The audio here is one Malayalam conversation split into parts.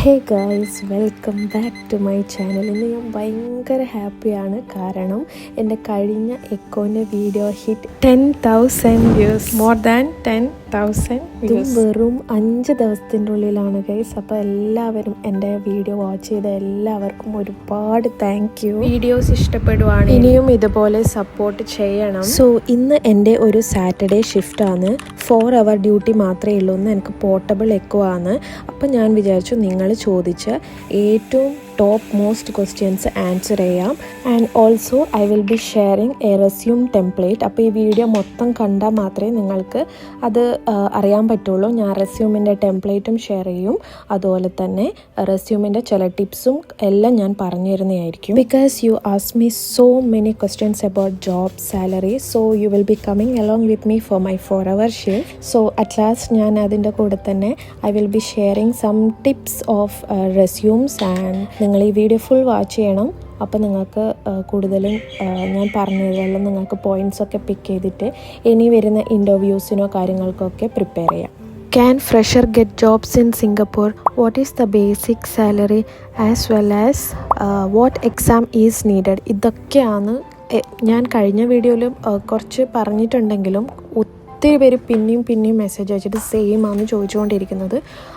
Hey guys, welcome back to my channel. ഇന്ന് ഞാൻ ഭയങ്കര ഹാപ്പിയാണ്. കാരണം എൻ്റെ കഴിഞ്ഞ എക്കോൻ്റെ video hit 10,000 views, more than 10,000 views വെറും 5 ദിവസത്തിൻ്റെ ഉള്ളിലാണ് ഗൈസ്. അപ്പോൾ എല്ലാവരും എൻ്റെ വീഡിയോ വാച്ച് ചെയ്ത എല്ലാവർക്കും ഒരുപാട് താങ്ക് യു. വീഡിയോസ് ഇഷ്ടപ്പെടുവാണ് ഇനിയും ഇതുപോലെ സപ്പോർട്ട് ചെയ്യണം. സോ ഇന്ന് എൻ്റെ ഒരു സാറ്റർഡേ ഷിഫ്റ്റാണ്. 4 hour ഡ്യൂട്ടി മാത്രമേ ഉള്ളൂ. എന്ന് എനിക്ക് പോർട്ടബിൾ എക്കോ ആണ്. അപ്പം ഞാൻ വിചാരിച്ചു നിങ്ങൾ ചോദിച്ച ഏറ്റവും ടോപ്പ് മോസ്റ്റ് ക്വസ്റ്റ്യൻസ് ആൻസർ ചെയ്യാം. And also I will be sharing A resume template. അപ്പോൾ ഈ വീഡിയോ മൊത്തം കണ്ടാൽ മാത്രമേ നിങ്ങൾക്ക് അത് അറിയാൻ പറ്റുള്ളൂ. ഞാൻ റെസ്യൂമിൻ്റെ ടെംപ്ലേറ്റും ഷെയർ ചെയ്യും. അതുപോലെ തന്നെ റെസ്യൂമിൻ്റെ ചില ടിപ്സും എല്ലാം ഞാൻ പറഞ്ഞു തരുന്നതായിരിക്കും. Because you ask me so many questions about job, salary. So you will be coming along with me for my 4 hour shift. So at last ഞാൻ അതിൻ്റെ കൂടെ തന്നെ I will be sharing some tips of resumes. And നിങ്ങൾ ഈ വീഡിയോ ഫുൾ വാച്ച് ചെയ്യണം. അപ്പോൾ നിങ്ങൾക്ക് കൂടുതലും ഞാൻ പറഞ്ഞതെല്ലാം നിങ്ങൾക്ക് പോയിൻറ്റ്സൊക്കെ പിക്ക് ചെയ്തിട്ട് ഇനി വരുന്ന ഇൻ്റർവ്യൂസിനോ കാര്യങ്ങൾക്കൊക്കെ പ്രിപ്പയർ ചെയ്യാം. Can fresher get jobs in Singapore? What is the basic salary as well as what exam is needed? ഇതൊക്കെയാണ് ഞാൻ കഴിഞ്ഞ വീഡിയോയിലും കുറച്ച് പറഞ്ഞിട്ടുണ്ടെങ്കിലും ഒത്തിരി പേര് പിന്നെയും മെസ്സേജ് അയച്ചിട്ട് സെയിം ആണ് ചോദിച്ചുകൊണ്ടിരിക്കുന്നത്.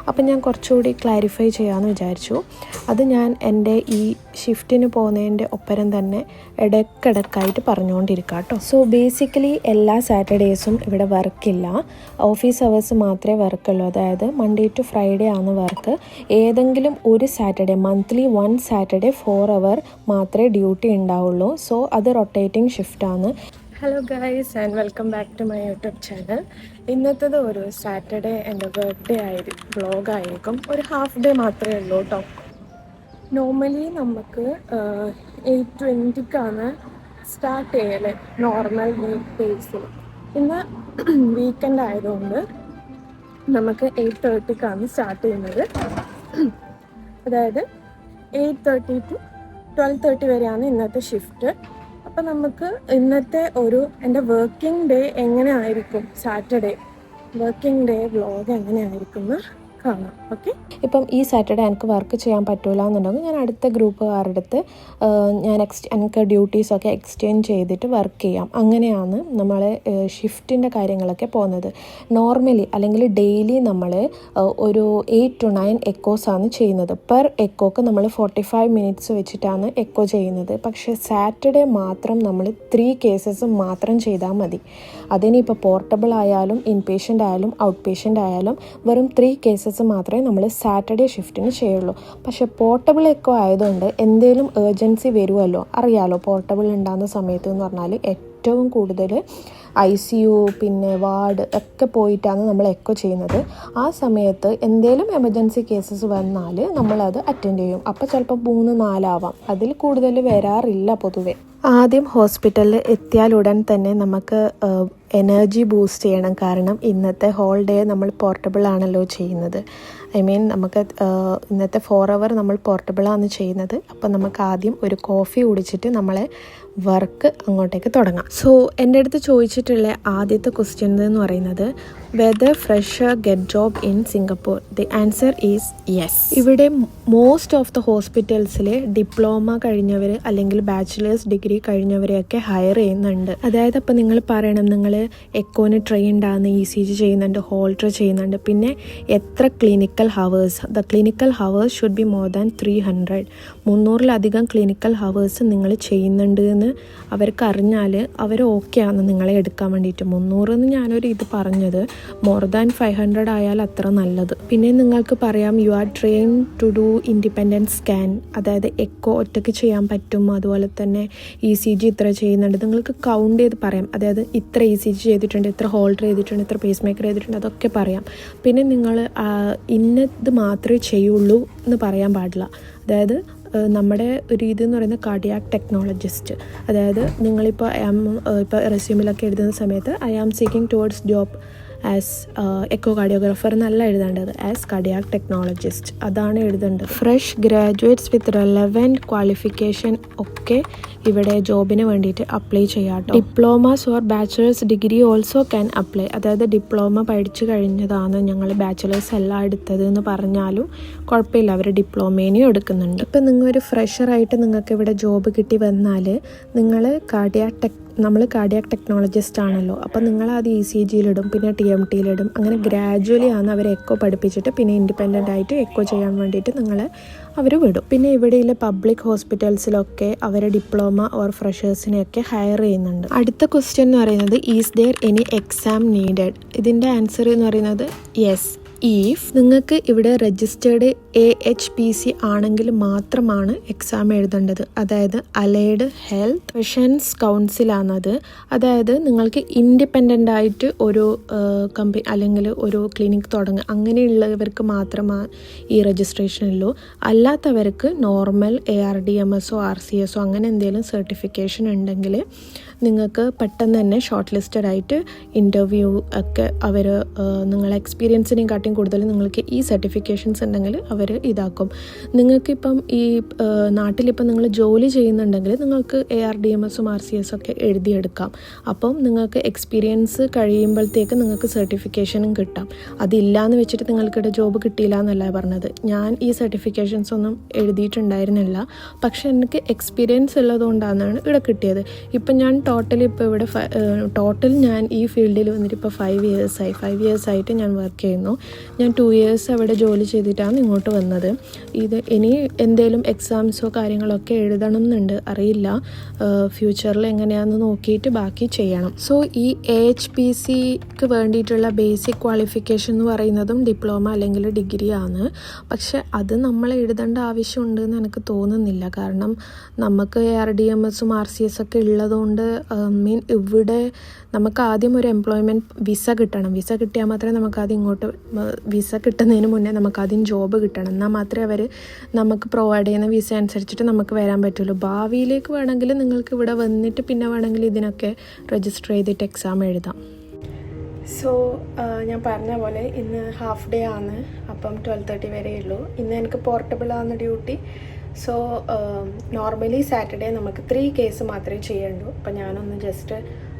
അപ്പം ഞാൻ കുറച്ചുകൂടി ക്ലാരിഫൈ ചെയ്യാമെന്ന് വിചാരിച്ചു. അത് ഞാൻ എൻ്റെ ഈ ഷിഫ്റ്റിന് പോകുന്നതിൻ്റെ ഒപ്പരം തന്നെ ഇടയ്ക്കിടയ്ക്കായിട്ട് പറഞ്ഞുകൊണ്ടിരിക്കുക കേട്ടോ. സോ ബേസിക്കലി എല്ലാ സാറ്റർഡേയ്സും ഇവിടെ വർക്കില്ല. ഓഫീസ് അവേഴ്സ് മാത്രമേ വർക്കുള്ളൂ. അതായത് മൺഡേ ടു ഫ്രൈഡേ ആണ് വർക്ക്. ഏതെങ്കിലും ഒരു സാറ്റർഡേ, മന്ത്ലി 1 സാറ്റർഡേ 4 hour മാത്രമേ ഡ്യൂട്ടി ഉണ്ടാവുള്ളൂ. സോ അത് റൊട്ടേറ്റിംഗ് ഷിഫ്റ്റാണ്. Hello guys and welcome back to my YouTube channel. ഇന്നത്തേത് ഒരു സാറ്റർഡേ എൻ്റെ ബർത്ത്ഡേ വ്ളോഗായിരിക്കും. ഒരു ഹാഫ് ഡേ മാത്രമേ ഉള്ളൂ കേട്ടോ. നോർമലി നമുക്ക് 8:20 സ്റ്റാർട്ട് ചെയ്യല് നോർമൽ വീക്ക് ഡേയ്സിൽ. ഇന്ന് വീക്കെൻഡ് ആയതുകൊണ്ട് നമുക്ക് 8:30 സ്റ്റാർട്ട് ചെയ്യുന്നത്. അതായത് 8:30 to 12:30 വരെയാണ് ഇന്നത്തെ ഷിഫ്റ്റ്. അപ്പം നമുക്ക് ഇന്നത്തെ എൻ്റെ വർക്കിംഗ് ഡേ എങ്ങനെ ആയിരിക്കും, സാറ്റർഡേ വർക്കിംഗ് ഡേ വ്ളോഗ് എങ്ങനെ ആയിരിക്കും എന്ന് കാണാം. ഓക്കെ, ഇപ്പം ഈ സാറ്റർഡേ എനിക്ക് വർക്ക് ചെയ്യാൻ പറ്റില്ല എന്നുണ്ടെങ്കിൽ ഞാൻ അടുത്ത ഗ്രൂപ്പുകാരുടെ അടുത്ത് എനിക്ക് ഡ്യൂട്ടീസൊക്കെ എക്സ്റ്റെൻഡ് ചെയ്തിട്ട് വർക്ക് ചെയ്യാം. അങ്ങനെയാണ് നമ്മൾ ഷിഫ്റ്റിൻ്റെ കാര്യങ്ങളൊക്കെ പോകുന്നത്. നോർമലി അല്ലെങ്കിൽ ഡെയിലി നമ്മൾ ഒരു 8 to 9 എക്കോസാണ് ചെയ്യുന്നത്. പെർ എക്കോക്ക് നമ്മൾ 45 minutes വെച്ചിട്ടാണ് എക്കോ ചെയ്യുന്നത്. പക്ഷേ സാറ്റർഡേ മാത്രം നമ്മൾ 3 കേസസ് മാത്രം ചെയ്താൽ മതി. അതിനിപ്പോൾ പോർട്ടബിൾ ആയാലും ഇൻപേഷ്യൻ്റ് ആയാലും ഔട്ട് പേഷ്യൻ്റ് ആയാലും വെറും 3 കേസസ് മാത്രമേ നമ്മൾ സാറ്റർഡേ ഷിഫ്റ്റിന് ചെയ്യുള്ളൂ. പക്ഷേ പോർട്ടബിൾ എക്കോ ആയതുകൊണ്ട് എന്തെങ്കിലും ഏർജൻസി വരുമല്ലോ, അറിയാലോ പോർട്ടബിൾ ഉണ്ടാകുന്ന സമയത്ത് എന്ന് പറഞ്ഞാൽ ഏറ്റവും കൂടുതൽ ICU പിന്നെ വാർഡ് ഒക്കെ പോയിട്ടാണ് നമ്മൾ എക്കോ ചെയ്യുന്നത്. ആ സമയത്ത് എന്തെങ്കിലും എമർജൻസി കേസസ് വന്നാൽ നമ്മളത് അറ്റൻഡ് ചെയ്യും. അപ്പോൾ ചിലപ്പോൾ 3-4 ആവാം, അതിൽ കൂടുതൽ വരാറില്ല പൊതുവെ. ആദ്യം ഹോസ്പിറ്റലിൽ എത്തിയാലുടൻ തന്നെ നമുക്ക് എനർജി ബൂസ്റ്റ് ചെയ്യണം. കാരണം ഇന്നത്തെ ഹോൾ ഡേ നമ്മൾ പോർട്ടബിൾ ആണല്ലോ ചെയ്യുന്നത്. നമുക്ക് ഇന്നത്തെ 4 hour നമ്മൾ പോർട്ടബിളാണ് ചെയ്യുന്നത്. അപ്പോൾ നമുക്ക് ആദ്യം ഒരു കോഫി കുടിച്ചിട്ട് നമ്മളെ വർക്ക് അങ്ങോട്ടേക്ക് തുടങ്ങാം. സോ എൻ്റെ അടുത്ത് ചോദിച്ചിട്ടുള്ള ആദ്യത്തെ ക്വസ്റ്റ്യൻ എന്ന് പറയുന്നത് whether fresher get job in Singapore? The answer is yes. ഇവിടെ മോസ്റ്റ് ഓഫ് ദ ഹോസ്പിറ്റൽസിൽ ഡിപ്ലോമ കഴിഞ്ഞവർ അല്ലെങ്കിൽ ബാച്ചിലേഴ്സ് ഡിഗ്രി കഴിഞ്ഞവരെയൊക്കെ ഹയർ ചെയ്യുന്നുണ്ട്. അതായത് അപ്പോൾ നിങ്ങൾ പറയണം നിങ്ങൾ എക്കോന് ട്രെയിൻഡ് ആണ്, ECG ചെയ്യുന്നുണ്ട്, ഹോൾട്ടർ ചെയ്യുന്നുണ്ട്, പിന്നെ എത്ര clinical hours. The clinical hours should be more than 300. 300-ലധികം ക്ലിനിക്കൽ ഹവേഴ്സ് നിങ്ങൾ ചെയ്യുന്നുണ്ട് എന്ന് അവർക്ക് അറിഞ്ഞാൽ അവർ ഓക്കെയാണ് നിങ്ങളെ എടുക്കാൻ വേണ്ടിയിട്ട്. 300 എന്ന് ഞാനൊരു ഇത് പറഞ്ഞത്, മോർ ദാൻ 500 ആയാൽ അത്ര നല്ലത്. പിന്നെ നിങ്ങൾക്ക് പറയാം you are train to do independent scan. അതായത് എക്കോ ഒറ്റയ്ക്ക് ചെയ്യാൻ പറ്റും. അതുപോലെ തന്നെ ECG ഇത്ര ചെയ്യുന്നുണ്ട്. നിങ്ങൾക്ക് കൗണ്ട് ചെയ്ത് പറയാം. അതായത് ഇത്ര ECG ചെയ്തിട്ടുണ്ട്, ഇത്ര ഹോൾഡർ ചെയ്തിട്ടുണ്ട്, ഇത്ര പേസ് മേക്കർ ചെയ്തിട്ടുണ്ട്, അതൊക്കെ പറയാം. പിന്നെ നിങ്ങൾ ഇന്നത് മാത്രമേ ചെയ്യുള്ളൂ എന്ന് പറയാൻ പാടില്ല. അതായത് നമ്മുടെ ഒരു ഇതെന്ന് പറയുന്നത് കാർഡിയാക് ടെക്നോളജിസ്റ്റ്. അതായത് നിങ്ങളിപ്പോൾ ഇപ്പോൾ റെസ്യൂമിലൊക്കെ എഴുതുന്ന സമയത്ത് I am seeking towards job as echo cardiographer എന്നല്ല എഴുതേണ്ടത്, ആസ് കാർഡിയാക് ടെക്നോളജിസ്റ്റ് അതാണ് എഴുതേണ്ടത്. Fresh graduates with relevant qualification ഒക്കെ ഇവിടെ ജോബിന് വേണ്ടിയിട്ട് അപ്ലൈ ചെയ്യാട്ടോ. Diplomas or bachelors degree also can apply. അതായത് ഡിപ്ലോമ പഠിച്ചു കഴിഞ്ഞതാണ് ഞങ്ങൾ ബാച്ചിലേഴ്സ് എല്ലാം എടുത്തത് എന്ന് പറഞ്ഞാലും കുഴപ്പമില്ല, അവർ ഡിപ്ലോമേനെയും എടുക്കുന്നുണ്ട്. ഇപ്പം നിങ്ങൾ ഒരു ഫ്രഷറായിട്ട് നിങ്ങൾക്ക് ഇവിടെ ജോബ് കിട്ടി വന്നാൽ നിങ്ങൾ നമ്മൾ കാർഡിയാക് ടെക്നോളജിസ്റ്റ് ആണല്ലോ, അപ്പോൾ നിങ്ങൾ അത് ECGയിലിടും, പിന്നെ TMTയിലിടും. അങ്ങനെ ഗ്രാജുവലി ആണ് അവർ എക്കോ പഠിപ്പിച്ചിട്ട് പിന്നെ ഇൻഡിപെൻഡൻ്റ് ആയിട്ട് എക്കോ ചെയ്യാൻ വേണ്ടിയിട്ട് അവർ വിടും. പിന്നെ ഇവിടെയുള്ള പബ്ലിക് ഹോസ്പിറ്റൽസിലൊക്കെ അവരെ ഡിപ്ലോമ ഓർ ഫ്രഷേഴ്സിനെയൊക്കെ ഹയർ ചെയ്യുന്നുണ്ട്. അടുത്ത ക്വസ്റ്റ്യൻ എന്ന് പറയുന്നത് is there any exam needed? ഇതിൻ്റെ ആൻസർ എന്ന് പറയുന്നത് യെസ്. ഈഫ് നിങ്ങൾക്ക് ഇവിടെ രജിസ്റ്റേർഡ് AHPC ആണെങ്കിൽ മാത്രമാണ് എക്സാം എഴുതേണ്ടത്. അതായത് അലൈഡ് ഹെൽത്ത് പ്രൊഫഷൻസ് കൗൺസിലാണത്. അതായത് നിങ്ങൾക്ക് ഇൻഡിപെൻഡൻ്റ് ആയിട്ട് ഒരു കമ്പനി അല്ലെങ്കിൽ ഒരു ക്ലിനിക് തുടങ്ങുക, അങ്ങനെയുള്ളവർക്ക് മാത്രമാണ് ഈ രജിസ്ട്രേഷൻ ഉള്ളൂ. അല്ലാത്തവർക്ക് നോർമൽ ARDMSO RCSO അങ്ങനെ എന്തെങ്കിലും സർട്ടിഫിക്കേഷൻ ഉണ്ടെങ്കിൽ നിങ്ങൾക്ക് പെട്ടെന്ന് തന്നെ ഷോർട്ട് ലിസ്റ്റഡ് ആയിട്ട് ഇൻ്റർവ്യൂ ഒക്കെ അവർ നിങ്ങളെ എക്സ്പീരിയൻസിനെയും കാട്ടിയും കൂടുതൽ നിങ്ങൾക്ക് ഈ സർട്ടിഫിക്കേഷൻസ് ഉണ്ടെങ്കിൽ അവർ ഇതാക്കും. നിങ്ങൾക്കിപ്പം ഈ നാട്ടിലിപ്പം നിങ്ങൾ ജോലി ചെയ്യുന്നുണ്ടെങ്കിൽ നിങ്ങൾക്ക് ARDMSും RCSും ഒക്കെ എഴുതിയെടുക്കാം. അപ്പം നിങ്ങൾക്ക് എക്സ്പീരിയൻസ് കഴിയുമ്പോഴത്തേക്ക് നിങ്ങൾക്ക് സർട്ടിഫിക്കേഷനും കിട്ടാം. അതില്ലാന്ന് വെച്ചിട്ട് നിങ്ങൾക്കിവിടെ ജോബ് കിട്ടിയില്ല എന്നല്ല പറഞ്ഞത്. ഞാൻ ഈ സർട്ടിഫിക്കേഷൻസ് ഒന്നും എഴുതിയിട്ടുണ്ടായിരുന്നില്ല, പക്ഷെ എനിക്ക് എക്സ്പീരിയൻസ് ഉള്ളതുകൊണ്ടാണ് ഇവിടെ കിട്ടിയത്. ഇപ്പം ഞാൻ ടോട്ടൽ ഞാൻ ഈ ഫീൽഡിൽ വന്നിട്ട് ഇപ്പോൾ 5 ഇയേഴ്സായിട്ട് ഞാൻ വർക്ക് ചെയ്യുന്നു. ഞാൻ 2 ഇയേഴ്സ് അവിടെ ജോലി ചെയ്തിട്ടാണ് ഇങ്ങോട്ട് വന്നത്. ഇത് ഇനി എന്തെങ്കിലും എക്സാംസോ കാര്യങ്ങളൊക്കെ എഴുതണം എന്നുണ്ട്, അറിയില്ല. ഫ്യൂച്ചറിൽ എങ്ങനെയാണെന്ന് നോക്കിയിട്ട് ബാക്കി ചെയ്യണം. സോ ഈ AHPCക്ക് വേണ്ടിയിട്ടുള്ള ബേസിക് ക്വാളിഫിക്കേഷൻ എന്ന് പറയുന്നതും ഡിപ്ലോമ അല്ലെങ്കിൽ ഡിഗ്രി ആണ്. പക്ഷെ അത് നമ്മൾ എഴുതേണ്ട ആവശ്യമുണ്ടെന്ന് എനിക്ക് തോന്നുന്നില്ല. കാരണം നമുക്ക് ARDMSും RCS ഒക്കെ ഉള്ളതുകൊണ്ട് ഇവിടെ നമുക്ക് ആദ്യം ഒരു എംപ്ലോയ്മെൻറ്റ് വിസ കിട്ടണം. വിസ കിട്ടിയാൽ മാത്രമേ നമുക്കാദ്യം ഇങ്ങോട്ട്, വിസ കിട്ടുന്നതിന് മുന്നേ നമുക്കാദ്യം ജോബ് കിട്ടണം. എന്നാൽ മാത്രമേ അവർ നമുക്ക് പ്രൊവൈഡ് ചെയ്യുന്ന വിസ അനുസരിച്ചിട്ട് നമുക്ക് വരാൻ പറ്റുള്ളൂ. ഭാവിയിലേക്ക് വേണമെങ്കിൽ നിങ്ങൾക്ക് ഇവിടെ വന്നിട്ട് പിന്നെ വേണമെങ്കിൽ ഇതിനൊക്കെ രജിസ്റ്റർ ചെയ്തിട്ട് എക്സാം എഴുതാം. സോ ഞാൻ പറഞ്ഞ പോലെ ഇന്ന് ഹാഫ് ഡേ ആണ്, അപ്പം 12:30 വരെ ഉള്ളൂ. ഇന്ന് എനിക്ക് പോർട്ടബിൾ ആണ് ഡ്യൂട്ടി. സോ നോർമലി സാറ്റർഡേ നമുക്ക് 3 കേസ് മാത്രമേ ചെയ്യണ്ടൂ. അപ്പം ഞാനൊന്ന് ജസ്റ്റ്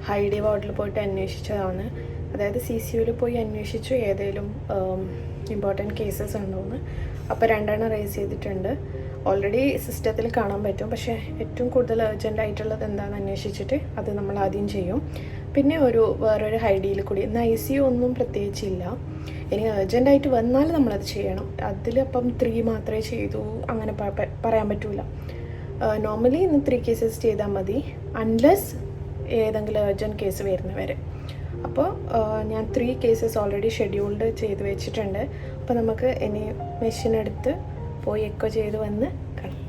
ഹൈഡി വാർഡിൽ പോയിട്ട് അന്വേഷിച്ചതാണ്. അതായത് CCUവിൽ പോയി അന്വേഷിച്ചു ഏതെങ്കിലും ഇമ്പോർട്ടൻറ്റ് കേസസ് ഉണ്ടോയെന്ന്. അപ്പോൾ 2 റേസ് ചെയ്തിട്ടുണ്ട്. ഓൾറെഡി സിസ്റ്റത്തിൽ കാണാൻ പറ്റും. പക്ഷേ ഏറ്റവും കൂടുതൽ അർജൻ്റ് ആയിട്ടുള്ളത് എന്താണെന്ന് അന്വേഷിച്ചിട്ട് അത് നമ്മൾ ആദ്യം ചെയ്യും. പിന്നെ വേറൊരു ഹൈഡിയിൽ കൂടി. ഇന്ന് ICU ഒന്നും പ്രത്യേകിച്ചില്ല. ഇനി അർജൻ്റായിട്ട് വന്നാൽ നമ്മളത് ചെയ്യണം. അതിലപ്പം 3 മാത്രമേ ചെയ്തു അങ്ങനെ പറയാൻ പറ്റില്ല. നോർമലി ഇന്ന് 3 കേസസ് ചെയ്താൽ മതി, അൺലെസ് ഏതെങ്കിലും അർജൻറ്റ് കേസ് വരുന്നവരെ. അപ്പോൾ ഞാൻ 3 കേസസ് ഓൾറെഡി ഷെഡ്യൂൾഡ് ചെയ്ത് വെച്ചിട്ടുണ്ട്. അപ്പോൾ നമുക്ക് ഇനി മെഷീൻ എടുത്ത് പോയി എക്കോ ചെയ്ത് വന്ന്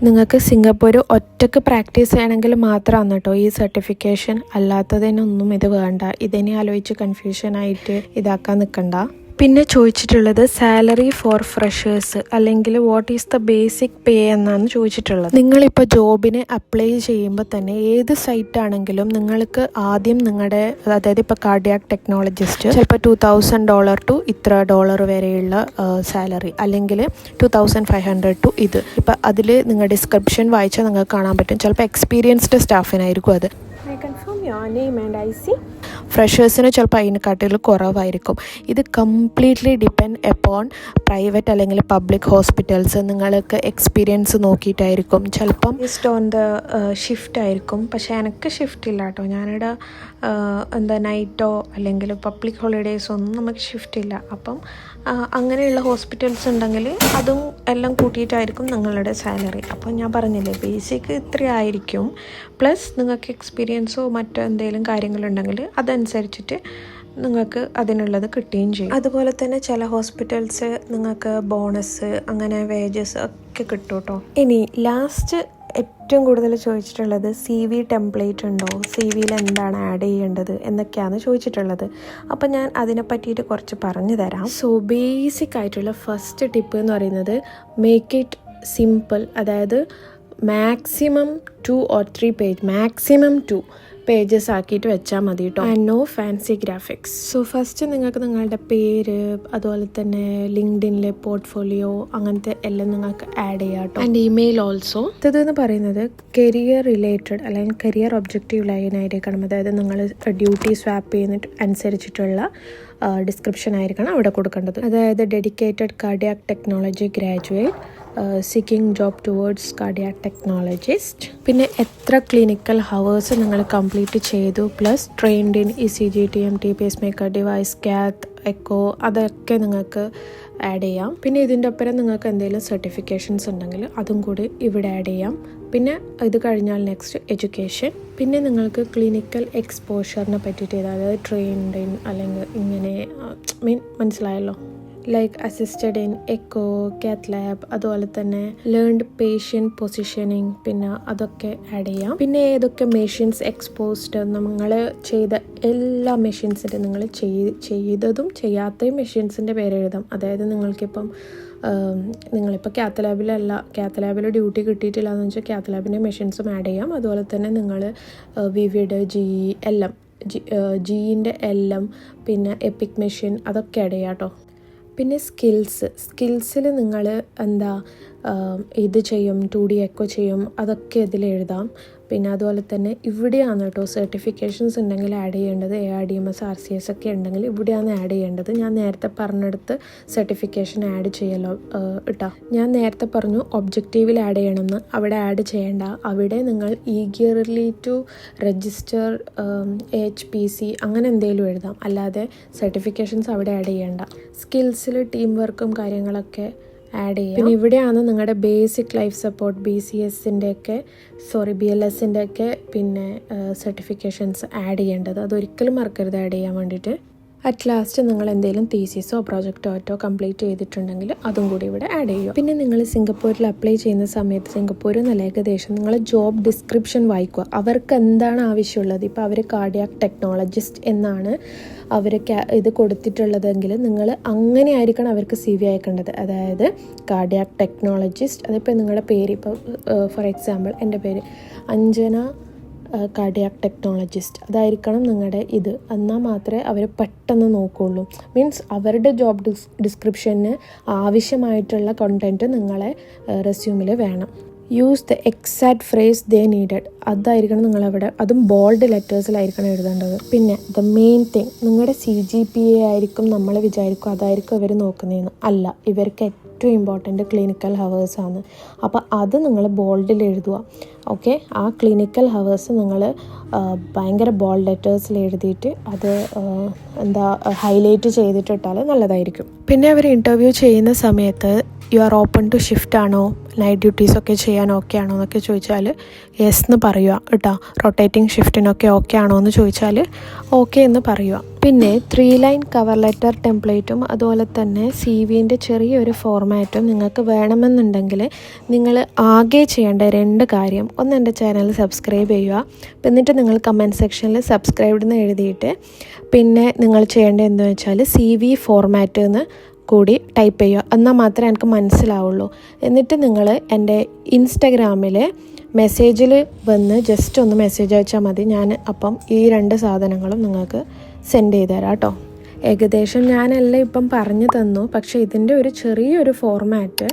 നിങ്ങൾക്ക് സിംഗപ്പൂർ ഒറ്റക്ക് പ്രാക്ടീസ് ചെയ്യണമെങ്കിൽ മാത്രമാണ് കേട്ടോ ഈ സർട്ടിഫിക്കേഷൻ. അല്ലാത്തതിനൊന്നും ഇത് വേണ്ട. ഇതിനെ ആലോചിച്ച് കൺഫ്യൂഷനായിട്ട് ഇതാക്കാൻ നിൽക്കണ്ട. പിന്നെ ചോദിച്ചിട്ടുള്ളത് സാലറി ഫോർ ഫ്രഷേഴ്സ് അല്ലെങ്കിൽ what is the basic pay എന്നാണ് ചോദിച്ചിട്ടുള്ളത്. നിങ്ങളിപ്പോൾ ജോബിന് അപ്ലൈ ചെയ്യുമ്പോൾ തന്നെ ഏത് സൈറ്റ് ആണെങ്കിലും നിങ്ങൾക്ക് ആദ്യം നിങ്ങളുടെ, അതായത് ഇപ്പോൾ കാർഡിയാക് ടെക്നോളജിസ്റ്റ് ചിലപ്പോൾ $2,000 ടു ഇത്ര ഡോളർ വരെയുള്ള സാലറി, അല്ലെങ്കിൽ 2,500 ടു ഇത്. ഇപ്പം അതിൽ നിങ്ങൾ ഡിസ്ക്രിപ്ഷൻ വായിച്ചാൽ നിങ്ങൾക്ക് കാണാൻ പറ്റും. ചിലപ്പോൾ എക്സ്പീരിയൻസ്ഡ് സ്റ്റാഫിനായിരിക്കും അത്. ഫ്രഷേഴ്സിന് ചിലപ്പോൾ അതിനെക്കാട്ടിൽ കുറവായിരിക്കും. ഇത് കംപ്ലീറ്റ്ലി ഡിപ്പെൻഡ് അപ്പോൺ പ്രൈവറ്റ് അല്ലെങ്കിൽ പബ്ലിക് ഹോസ്പിറ്റൽസ്. നിങ്ങൾക്ക് എക്സ്പീരിയൻസ് നോക്കിയിട്ടായിരിക്കും. ചിലപ്പം ബേസ്ഡ് ഓൺ ദ ഷിഫ്റ്റ് ആയിരിക്കും. പക്ഷേ എനിക്ക് ഷിഫ്റ്റ് ഇല്ല കേട്ടോ. ഞാനിവിടെ നൈറ്റോ അല്ലെങ്കിൽ പബ്ലിക് ഹോളിഡേയ്സോ ഒന്നും നമുക്ക് ഷിഫ്റ്റ് ഇല്ല. അപ്പം അങ്ങനെയുള്ള ഹോസ്പിറ്റൽസ് ഉണ്ടെങ്കിൽ അതും എല്ലാം കൂട്ടിയിട്ടായിരിക്കും നിങ്ങളുടെ സാലറി. അപ്പം ഞാൻ പറഞ്ഞില്ലേ, ബേസിക് ഇത്ര ആയിരിക്കും. പ്ലസ് നിങ്ങൾക്ക് എക്സ്പീരിയൻസോ മറ്റോ എന്തെങ്കിലും കാര്യങ്ങളുണ്ടെങ്കിൽ അതനുസരിച്ചിട്ട് നിങ്ങൾക്ക് അതിനുള്ളത് കിട്ടുകയും ചെയ്യും. അതുപോലെ തന്നെ ചില ഹോസ്പിറ്റൽസ് നിങ്ങൾക്ക് ബോണസ് അങ്ങനെ വേജസ് ഒക്കെ കിട്ടും കേട്ടോ. ഇനി ലാസ്റ്റ് ഏറ്റവും കൂടുതൽ ചോദിച്ചിട്ടുള്ളത് CV ടെംപ്ലേറ്റ് ഉണ്ടോ, CVയിൽ എന്താണ് ആഡ് ചെയ്യേണ്ടത് എന്നൊക്കെയാണ് ചോദിച്ചിട്ടുള്ളത്. അപ്പം ഞാൻ അതിനെ പറ്റിയിട്ട് കുറച്ച് പറഞ്ഞു തരാം. സോ ബേസിക് ആയിട്ടുള്ള ഫസ്റ്റ് ടിപ്പ് എന്ന് പറയുന്നത് മേക്ക് ഇറ്റ് സിമ്പിൾ. അതായത് maximum 2 or 3 page, maximum 2. Pages ആക്കിയിട്ട് വെച്ചാൽ മതി കേട്ടോ. And no fancy graphics. So first നിങ്ങൾക്ക് നിങ്ങളുടെ പേര്, അതുപോലെ തന്നെ ലിങ്ക്ഡിനിലെ പോർട്ട്ഫോളിയോ, അങ്ങനത്തെ എല്ലാം നിങ്ങൾക്ക് ആഡ് ചെയ്യാം കേട്ടോ. And email also. ഇതെന്ന് പറയുന്നത് കരിയർ റിലേറ്റഡ് അല്ലെങ്കിൽ കരിയർ ഒബ്ജക്റ്റീവ് ലൈനായിരിക്കണം. അതായത് നിങ്ങൾ ഡ്യൂട്ടി സ്വാപ്പ് ചെയ്യുന്നിട്ട് അനുസരിച്ചിട്ടുള്ള ഡിസ്ക്രിപ്ഷൻ ആയിരിക്കണം അവിടെ കൊടുക്കേണ്ടത്. അതായത് dedicated cardiac technology graduate, seeking job towards cardiac technologist, പിന്നെ എത്ര ക്ലിനിക്കൽ ഹവേഴ്സ് നിങ്ങൾ കംപ്ലീറ്റ് ചെയ്തു, plus trained in ECG, TMT, pace maker device, കാത്ത്, എക്കോ, അതൊക്കെ നിങ്ങൾക്ക് ആഡ് ചെയ്യാം. പിന്നെ ഇതിൻ്റെ ഒപ്പം നിങ്ങൾക്ക് എന്തെങ്കിലും സർട്ടിഫിക്കേഷൻസ് ഉണ്ടെങ്കിൽ അതും കൂടി ഇവിടെ ആഡ് ചെയ്യാം. പിന്നെ ഇത് കഴിഞ്ഞാൽ നെക്സ്റ്റ് എഡ്യൂക്കേഷൻ. പിന്നെ നിങ്ങൾക്ക് ക്ലിനിക്കൽ എക്സ്പോഷറിനെ പറ്റിയിട്ട്, അതായത് ട്രെയിൻഡ് ഇൻ അല്ലെങ്കിൽ ഇങ്ങനെ മനസ്സിലായല്ലോ, like assisted in echo, cath lab, അതുപോലെ തന്നെ ലേൺഡ് പേഷ്യൻറ്റ് പൊസിഷനിങ്, പിന്നെ അതൊക്കെ ആഡ് ചെയ്യാം. പിന്നെ ഏതൊക്കെ മെഷീൻസ് എക്സ്പോസ്ഡ്, നമ്മൾ ചെയ്ത എല്ലാ മെഷീൻസിൻ്റെ നിങ്ങൾ ചെയ്തതും ചെയ്യാത്തയും മെഷീൻസിൻ്റെ പേര് എഴുതാം. അതായത് നിങ്ങളിപ്പോൾ കാത്ത് ലാബിൽ ഡ്യൂട്ടി കിട്ടിയിട്ടില്ല എന്ന് വെച്ചാൽ കാത്ത് ലാബിൻ്റെ മെഷീൻസും ആഡ് ചെയ്യാം. അതുപോലെ തന്നെ നിങ്ങൾ വിവിഡ്, എല്ലാം ജിൻ്റെ എല്ലാം, പിന്നെ എപ്പിക് മെഷീൻ, അതൊക്കെ ആഡ് ചെയ്യാം കേട്ടോ. പിന്നെ സ്കിൽസിൽ നിങ്ങൾ ഇത് ചെയ്യും, 2D എക്കോ ചെയ്യും, അതൊക്കെ ഇതിൽ എഴുതാം. പിന്നെ അതുപോലെ തന്നെ ഇവിടെയാണ് കേട്ടോ സർട്ടിഫിക്കേഷൻസ് ഉണ്ടെങ്കിൽ ആഡ് ചെയ്യേണ്ടത്. ARDMS, RCS ഒക്കെ ഉണ്ടെങ്കിൽ ഇവിടെയാണ് ആഡ് ചെയ്യേണ്ടത്. ഞാൻ നേരത്തെ പറഞ്ഞെടുത്ത് സർട്ടിഫിക്കേഷൻ ആഡ് ചെയ്യലോ കേട്ടോ. ഞാൻ നേരത്തെ പറഞ്ഞു ഒബ്ജക്റ്റീവിൽ ആഡ് ചെയ്യണമെന്ന്, അവിടെ ആഡ് ചെയ്യേണ്ട. അവിടെ നിങ്ങൾ ഈഗർലി ടു രജിസ്റ്റർ HPC അങ്ങനെ എന്തെങ്കിലും എഴുതാം, അല്ലാതെ സർട്ടിഫിക്കേഷൻസ് അവിടെ ആഡ് ചെയ്യേണ്ട. സ്കിൽസിൽ ടീം വർക്കും കാര്യങ്ങളൊക്കെ ആഡ് ചെയ്യാം. പിന്നെ ഇവിടെയാണ് നിങ്ങളുടെ ബേസിക് ലൈഫ് സപ്പോർട്ട്, BLSൻ്റെ ഒക്കെ പിന്നെ സർട്ടിഫിക്കേഷൻസ് ആഡ് ചെയ്യേണ്ടത്. അതൊരിക്കലും മറക്കരുത് ആഡ് ചെയ്യാൻ വേണ്ടിയിട്ട്. അറ്റ് ലാസ്റ്റ് നിങ്ങൾ എന്തെങ്കിലും തീസിസോ പ്രോജക്റ്റോ കംപ്ലീറ്റ് ചെയ്തിട്ടുണ്ടെങ്കിൽ അതും കൂടി ഇവിടെ ആഡ് ചെയ്യുക. പിന്നെ നിങ്ങൾ സിംഗപ്പൂരിൽ അപ്ലൈ ചെയ്യുന്ന സമയത്ത്, സിംഗപ്പൂരിൽ നല്ല ഏകദേശം നിങ്ങൾ ജോബ് ഡിസ്ക്രിപ്ഷൻ വായിക്കുക. അവർക്ക് എന്താണ് ആവശ്യമുള്ളത്, ഇപ്പോൾ അവർ കാർഡിയാക് ടെക്നോളജിസ്റ്റ് എന്നാണ് അവർ ഇത് കൊടുത്തിട്ടുള്ളതെങ്കിൽ നിങ്ങൾ അങ്ങനെ ആയിരിക്കണം അവർക്ക് CV അയക്കേണ്ടത്. അതായത് കാർഡിയാക് ടെക്നോളജിസ്റ്റ്, അതിപ്പോൾ നിങ്ങളുടെ പേര്, ഇപ്പോൾ ഫോർ എക്സാമ്പിൾ എൻ്റെ പേര് അഞ്ജന കാർഡിയാക് ടെക്നോളജിസ്റ്റ്, അതായിരിക്കണം നിങ്ങളുടെ ഇത്. എന്നാൽ മാത്രമേ അവർ പെട്ടെന്ന് നോക്കുകയുള്ളൂ. മീൻസ് അവരുടെ ജോബ് ഡിസ്ക്രിപ്ഷന് ആവശ്യമായിട്ടുള്ള കണ്ടൻറ്റ് നിങ്ങളെ റെസ്യൂമിൽ വേണം. Use the exact phrase they needed, അതായിരിക്കണം നിങ്ങളവിടെ, അതും ബോൾഡ് ലെറ്റേഴ്സിലായിരിക്കണം എഴുതേണ്ടത്. പിന്നെ ദ മെയിൻ തിങ്, നിങ്ങളുടെ CGPA ആയിരിക്കും നമ്മൾ വിചാരിക്കും അതായിരിക്കും ഇവർ നോക്കുന്നതെന്ന്. അല്ല, ഇവർക്ക് ഏറ്റവും ഇമ്പോർട്ടൻ്റ് ക്ലിനിക്കൽ ഹവേഴ്സാണ്. അപ്പോൾ അത് നിങ്ങൾ ബോൾഡിൽ എഴുതുക. ഓക്കെ, ആ ക്ലിനിക്കൽ ഹവേഴ്സ് നിങ്ങൾ ഭയങ്കര ബോൾഡ് ലെറ്റേഴ്സിൽ എഴുതിയിട്ട് അത് ഹൈലൈറ്റ് ചെയ്തിട്ടിട്ടാൽ നല്ലതായിരിക്കും. പിന്നെ അവർ ഇൻ്റർവ്യൂ ചെയ്യുന്ന സമയത്ത് you are open to shift ആണോ, നൈറ്റ് ഡ്യൂട്ടീസൊക്കെ ചെയ്യാൻ ഓക്കെ ആണോ എന്നൊക്കെ ചോദിച്ചാൽ യെസ് എന്ന് പറയുക കേട്ടോ. റൊട്ടേറ്റിംഗ് ഷിഫ്റ്റിനൊക്കെ ഓക്കെ ആണോ എന്ന് ചോദിച്ചാൽ ഓക്കെ എന്ന് പറയുക. പിന്നെ 3 ലൈൻ കവർ ലെറ്റർ ടെംപ്ലേറ്റും അതുപോലെ തന്നെ CVൻ്റെ ചെറിയൊരു ഫോർമാറ്റും നിങ്ങൾക്ക് വേണമെന്നുണ്ടെങ്കിൽ നിങ്ങൾ ആകെ ചെയ്യേണ്ട 2 കാര്യം. ഒന്ന്, എൻ്റെ ചാനൽ സബ്സ്ക്രൈബ് ചെയ്യുക. എന്നിട്ട് നിങ്ങൾ കമൻറ്റ് സെക്ഷനിൽ സബ്സ്ക്രൈബ്ഡ് എന്ന് എഴുതിയിട്ട് പിന്നെ നിങ്ങൾ ചെയ്യേണ്ടത് എന്താണെന്ന് വെച്ചാൽ CV ഫോർമാറ്റ് എന്ന് കൂടി ടൈപ്പ് ചെയ്യുക. എന്നാൽ മാത്രമേ എനിക്ക് മനസ്സിലാവുള്ളൂ. എന്നിട്ട് നിങ്ങൾ എൻ്റെ ഇൻസ്റ്റഗ്രാമിൽ മെസ്സേജിൽ വന്ന് ജസ്റ്റ് ഒന്ന് മെസ്സേജ് അയച്ചാൽ മതി. ഞാൻ അപ്പം ഈ 2 സാധനങ്ങളും നിങ്ങൾക്ക് സെൻഡ് ചെയ്ത് തരാം കേട്ടോ. ഏകദേശം ഞാനെല്ലാം ഇപ്പം പറഞ്ഞു തന്നു. പക്ഷേ ഇതിൻ്റെ ഒരു ചെറിയൊരു ഫോർമാറ്റ്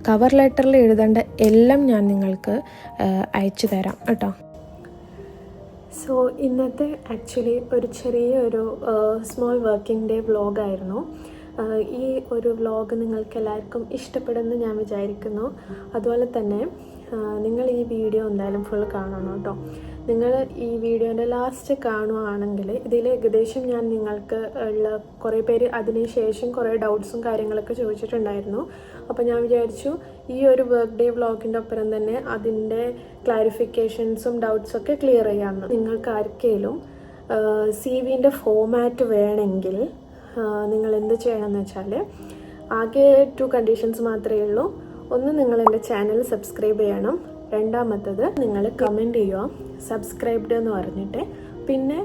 കവർ ലെറ്ററിൽ എഴുതേണ്ട എല്ലാം ഞാൻ നിങ്ങൾക്ക് അയച്ചു തരാം കേട്ടോ. സോ ഇന്നത്തെ ആക്ച്വലി ഒരു ചെറിയൊരു സ്മോൾ വർക്കിംഗ് ഡേ വ്ളോഗായിരുന്നു. ഈ ഒരു വ്ളോഗ് നിങ്ങൾക്ക് എല്ലാവർക്കും ഇഷ്ടപ്പെടുമെന്ന് ഞാൻ വിചാരിക്കുന്നു. അതുപോലെ തന്നെ നിങ്ങൾ ഈ വീഡിയോ എന്തായാലും ഫുൾ കാണണം കേട്ടോ. നിങ്ങൾ ഈ വീഡിയോൻ്റെ ലാസ്റ്റ് കാണുകയാണെങ്കിൽ ഇതിൽ ഏകദേശം ഞാൻ നിങ്ങൾക്ക് ഉള്ള കുറേ പേര് അതിനുശേഷം കുറേ ഡൗട്ട്സും കാര്യങ്ങളൊക്കെ ചോദിച്ചിട്ടുണ്ടായിരുന്നു. അപ്പോൾ ഞാൻ വിചാരിച്ചു ഈ ഒരു വർക്ക് ഡേ വ്ളോഗിൻ്റെ ഒപ്പം തന്നെ അതിൻ്റെ ക്ലാരിഫിക്കേഷൻസും ഡൗട്ട്സൊക്കെ ക്ലിയർ ചെയ്യാമെന്ന്. നിങ്ങൾക്ക് ആർക്കെങ്കിലും CVൻ്റെ ഫോമാറ്റ് വേണമെങ്കിൽ നിങ്ങൾ എന്ത് ചെയ്യണമെന്ന് വെച്ചാൽ ആകെ 2 കണ്ടീഷൻസ് മാത്രമേ ഉള്ളൂ. ഒന്ന്, നിങ്ങൾ എൻ്റെ ചാനൽ സബ്സ്ക്രൈബ് ചെയ്യണം. രണ്ടാമത്തത്, നിങ്ങൾ കമൻറ്റ് ചെയ്യുക സബ്സ്ക്രൈബ്ഡ് എന്ന് പറഞ്ഞിട്ട്, പിന്നെ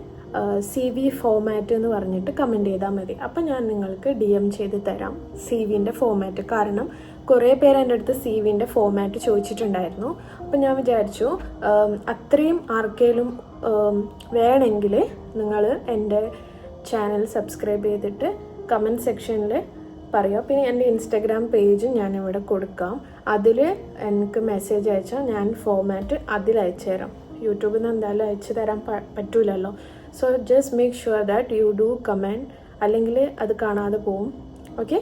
CV ഫോമാറ്റ് എന്ന് പറഞ്ഞിട്ട് കമൻറ്റ് ചെയ്താൽ മതി. അപ്പം ഞാൻ നിങ്ങൾക്ക് DM ചെയ്ത് തരാം CVൻ്റെ ഫോമാറ്റ്. കാരണം കുറേ പേര് എൻ്റെ അടുത്ത് CVൻ്റെ ഫോമാറ്റ് ചോദിച്ചിട്ടുണ്ടായിരുന്നു. അപ്പം ഞാൻ വിചാരിച്ചു അത്രയും ആർക്കെങ്കിലും വേണമെങ്കിൽ നിങ്ങൾ എൻ്റെ ചാനൽ സബ്സ്ക്രൈബ് ചെയ്തിട്ട് കമൻറ്റ് സെക്ഷനിൽ പറയുക. പിന്നെ എൻ്റെ ഇൻസ്റ്റഗ്രാം പേജ് ഞാനിവിടെ കൊടുക്കാം. അതിൽ എനിക്ക് മെസ്സേജ് അയച്ചാൽ ഞാൻ ഫോമാറ്റ് അതിൽ അയച്ചു തരാം. യൂട്യൂബിൽ നിന്ന് എന്തായാലും അയച്ചു തരാൻ പറ്റൂലല്ലോ. So just make sure that you do comment, അല്ലെങ്കിൽ അത് കാണാതെ പോവും. ഓക്കെ,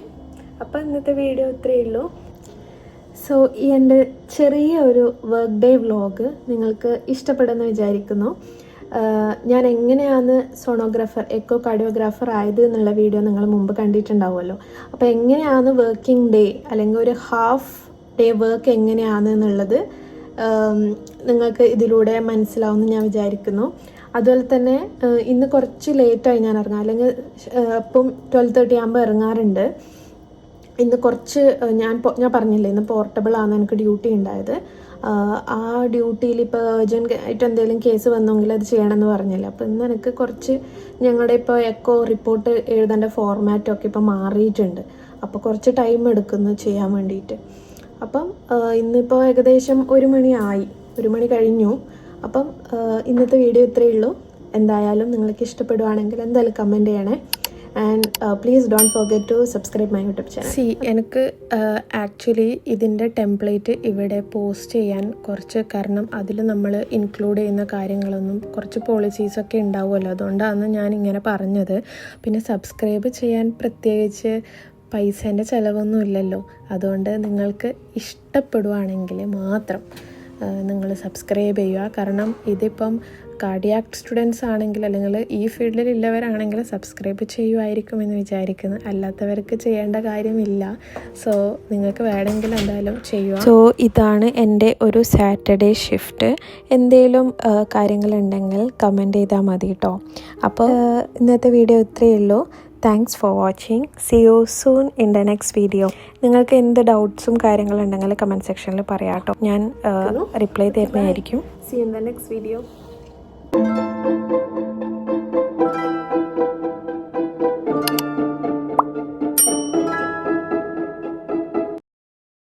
അപ്പോൾ ഇന്നത്തെ വീഡിയോ ഇത്രയേ ഉള്ളൂ. സോ ഈ എൻ്റെ ചെറിയ ഒരു വർക്ക് ഡേ വ്ലോഗ് നിങ്ങൾക്ക് ഇഷ്ടപ്പെടുമെന്ന് വിചാരിക്കുന്നു. ഞാൻ എങ്ങനെയാണ് സോണോഗ്രാഫർ എക്കോ കാർഡിയോഗ്രാഫർ ആയത് എന്നുള്ള വീഡിയോ നിങ്ങൾ മുമ്പ് കണ്ടിട്ടുണ്ടാവുമല്ലോ. അപ്പോൾ എങ്ങനെയാണ് വർക്കിംഗ് ഡേ അല്ലെങ്കിൽ ഒരു ഹാഫ് ഡേ വർക്ക് എങ്ങനെയാണ് എന്നുള്ളത് നിങ്ങൾക്ക് ഇതിലൂടെ മനസ്സിലാവുമെന്ന് ഞാൻ വിചാരിക്കുന്നു. അതുപോലെ തന്നെ ഇന്ന് കുറച്ച് ലേറ്റായി ഞാൻ ഇറങ്ങാം, അല്ലെങ്കിൽ ഇപ്പം 12:30 ആകുമ്പോൾ ഇറങ്ങാറുണ്ട്. ഇന്ന് കുറച്ച് ഞാൻ പറഞ്ഞില്ലേ, ഇന്ന് പോർട്ടബിൾ ആണ് എനിക്ക് ഡ്യൂട്ടി ഉണ്ടായത്. ആ ഡ്യൂട്ടിയിൽ ഇപ്പോൾ അർജൻറ്റ് ആയിട്ട് എന്തെങ്കിലും കേസ് വന്നെങ്കിൽ അത് ചെയ്യണമെന്ന് പറഞ്ഞില്ല. അപ്പോൾ ഇന്ന് എനിക്ക് കുറച്ച് ഞങ്ങളുടെ ഇപ്പോൾ എക്കോ റിപ്പോർട്ട് എഴുതേണ്ട ഫോർമാറ്റൊക്കെ ഇപ്പോൾ മാറിയിട്ടുണ്ട്. അപ്പോൾ കുറച്ച് ടൈം എടുക്കുന്നു ചെയ്യാൻ വേണ്ടിയിട്ട്. അപ്പം ഇന്നിപ്പോൾ ഏകദേശം 1 മണി കഴിഞ്ഞു. അപ്പം ഇന്നത്തെ വീഡിയോ ഇത്രയേ ഉള്ളൂ. എന്തായാലും നിങ്ങൾക്ക് ഇഷ്ടപ്പെടുവാണെങ്കിൽ എന്തായാലും കമൻറ്റ് ചെയ്യണേ. And please don't forget to subscribe my YouTube channel. എനിക്ക് ആക്ച്വലി ഇതിൻ്റെ ടെംപ്ലേറ്റ് ഇവിടെ പോസ്റ്റ് ചെയ്യാൻ കാരണം അതിൽ നമ്മൾ ഇൻക്ലൂഡ് ചെയ്യുന്ന കാര്യങ്ങളൊന്നും കുറച്ച് പോളിസീസൊക്കെ ഉണ്ടാവുമല്ലോ. അതുകൊണ്ടാണ് ഞാൻ ഇങ്ങനെ പറഞ്ഞത്. പിന്നെ സബ്സ്ക്രൈബ് ചെയ്യാൻ പ്രത്യേകിച്ച് പൈസേൻ്റെ ചിലവൊന്നും ഇല്ലല്ലോ. അതുകൊണ്ട് നിങ്ങൾക്ക് ഇഷ്ടപ്പെടുവാണെങ്കിൽ മാത്രം നിങ്ങൾ സബ്സ്ക്രൈബ് ചെയ്യുക. കാരണം ഇതിപ്പം കാർഡിയാക് സ്റ്റുഡൻസ് ആണെങ്കിൽ അല്ലെങ്കിൽ ഈ ഫീൽഡിലുള്ളവരാണെങ്കിൽ സബ്സ്ക്രൈബ് ചെയ്യുമായിരിക്കും എന്ന് വിചാരിക്കുന്നു. അല്ലാത്തവർക്ക് ചെയ്യേണ്ട കാര്യമില്ല. സോ നിങ്ങൾക്ക് വേണമെങ്കിൽ എന്തായാലും ചെയ്യുക. സോ ഇതാണ് എൻ്റെ ഒരു സാറ്റർഡേ ഷിഫ്റ്റ്. എന്തെങ്കിലും കാര്യങ്ങളുണ്ടെങ്കിൽ കമൻറ്റ് ചെയ്താൽ മതി കേട്ടോ. അപ്പോൾ ഇന്നത്തെ വീഡിയോ ഇത്രയേ ഉള്ളൂ. Thanks for watching. See you soon in the next video. നിങ്ങൾക്ക് എന്ത് ഡൗട്ട്സും കാര്യങ്ങളുണ്ടെങ്കിൽ കമൻറ്റ് സെക്ഷനിൽ പറയാം കേട്ടോ. ഞാൻ റിപ്ലൈ തരുന്നതായിരിക്കും. See you in the next video.